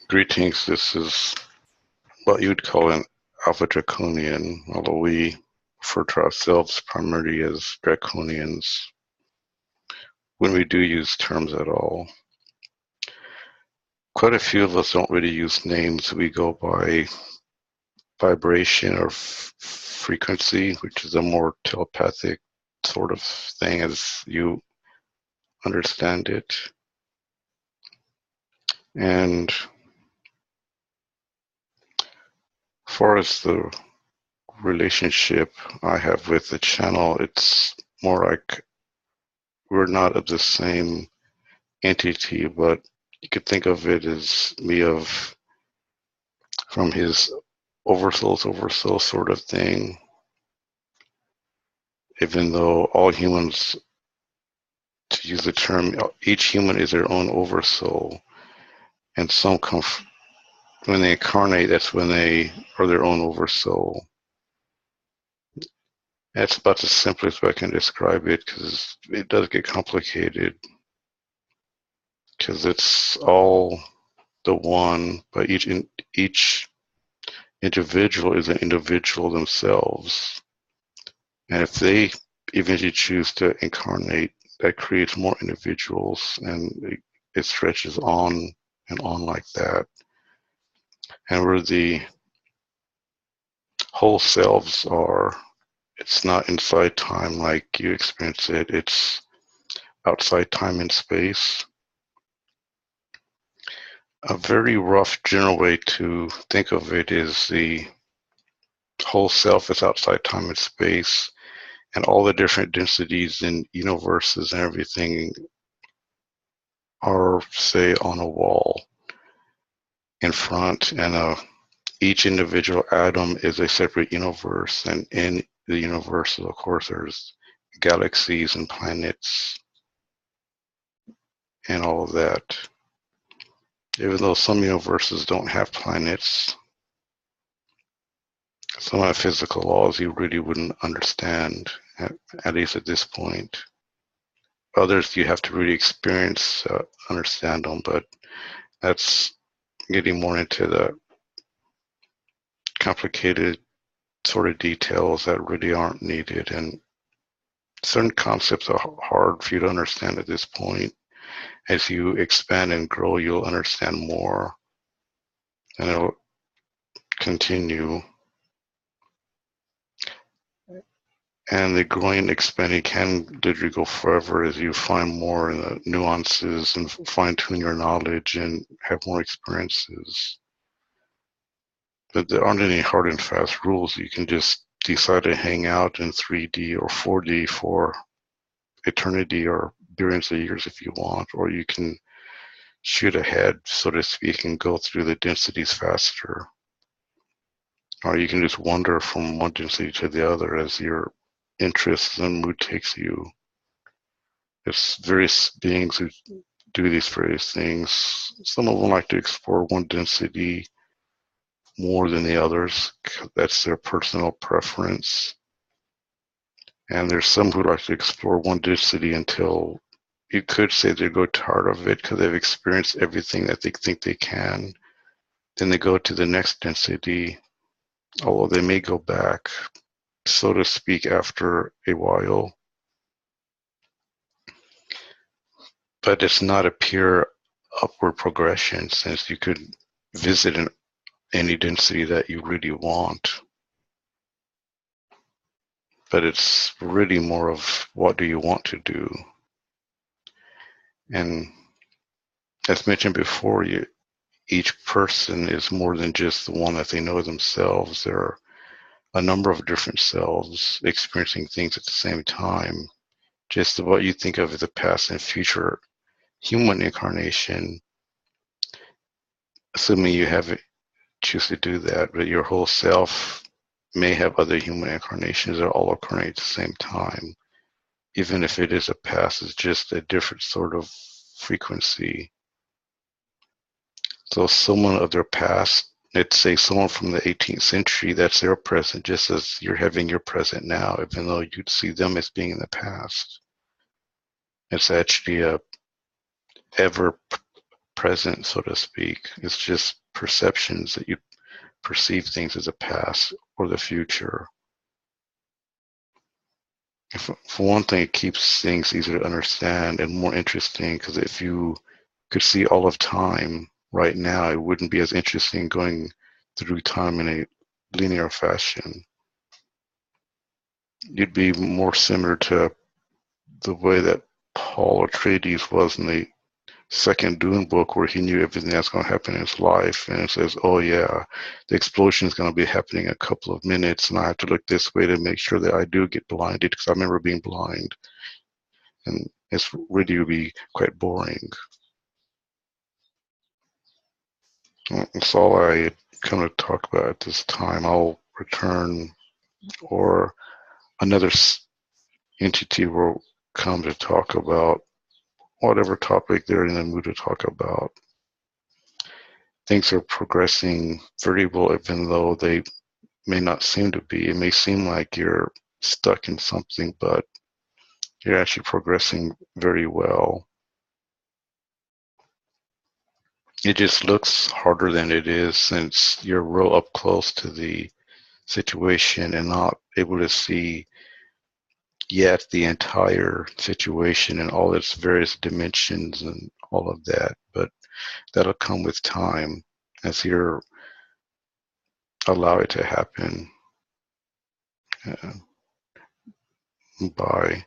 Greetings, this is what you'd call an Alpha Draconian, although we refer to ourselves primarily as Draconians when we do use terms at all. Quite a few of us don't really use names. We go by vibration or frequency, which is a more telepathic sort of thing as you understand it. And as far as the relationship I have with the channel, it's more like we're not of the same entity, but you could think of it as me from his oversoul's oversoul sort of thing. Even though all humans, to use the term, each human is their own oversoul, and some come when they incarnate, that's when they are their own oversoul. That's about the simplest way I can describe it, because it does get complicated, because it's all the one, but each individual is an individual themselves. And if they eventually choose to incarnate, that creates more individuals, and it stretches on and on like that. And where the whole selves are, it's not inside time like you experience it, it's outside time and space. A very rough general way to think of it is the whole self is outside time and space, and all the different densities and universes and everything are, say, on a wall in front, and each individual atom is a separate universe, and in the universe, of course, there's galaxies and planets and all of that. Even though some universes don't have planets, some of the physical laws you really wouldn't understand, at least at this point. Others you have to really experience, understand them, but that's getting more into the complicated sort of details that really aren't needed, and certain concepts are hard for you to understand at this point. As you expand and grow, you'll understand more, and it'll continue. And the growing and expanding can literally go forever as you find more in the nuances and fine-tune your knowledge and have more experiences. But there aren't any hard and fast rules. You can just decide to hang out in 3D or 4D for eternity or billions of years if you want, or you can shoot ahead, so to speak, and go through the densities faster. Or you can just wander from one density to the other as your interest and mood takes you. There's various beings who do these various things. Some of them like to explore one density more than the others. That's their personal preference. And there's some who like to explore one density until you could say they go tired of it because they've experienced everything that they think they can. Then they go to the next density, although they may go back, so to speak, after a while. But it's not a pure upward progression, since you could visit any density that you really want. But it's really more of what do you want to do. And as mentioned before, each person is more than just the one that they know themselves. There are a number of different selves experiencing things at the same time. Just what you think of as the past and future human incarnation, assuming you choose to do that, but your whole self may have other human incarnations that all incarnate at the same time. Even if it is a past, it's just a different sort of frequency. So someone of their past, let's say someone from the 18th century, that's their present, just as you're having your present now, even though you'd see them as being in the past. It's actually a ever present, so to speak. It's just perceptions that you perceive things as the past or the future. For one thing, it keeps things easier to understand and more interesting, because if you could see all of time right now, it wouldn't be as interesting going through time in a linear fashion. You'd be more similar to the way that Paul Atreides was in the second Dune book, where he knew everything that's going to happen in his life, and it says, oh yeah, the explosion is going to be happening in a couple of minutes, and I have to look this way to make sure that I do get blinded, because I remember being blind, and it's really would be quite boring. That's all I come to talk about at this time. I'll return, or another entity will come to talk about whatever topic they're in the mood to talk about. Things are progressing very well, even though they may not seem to be. It may seem like you're stuck in something, but you're actually progressing very well. It just looks harder than it is, since you're real up close to the situation and not able to see yet the entire situation and all its various dimensions and all of that. But that'll come with time as you allow it to happen. Bye.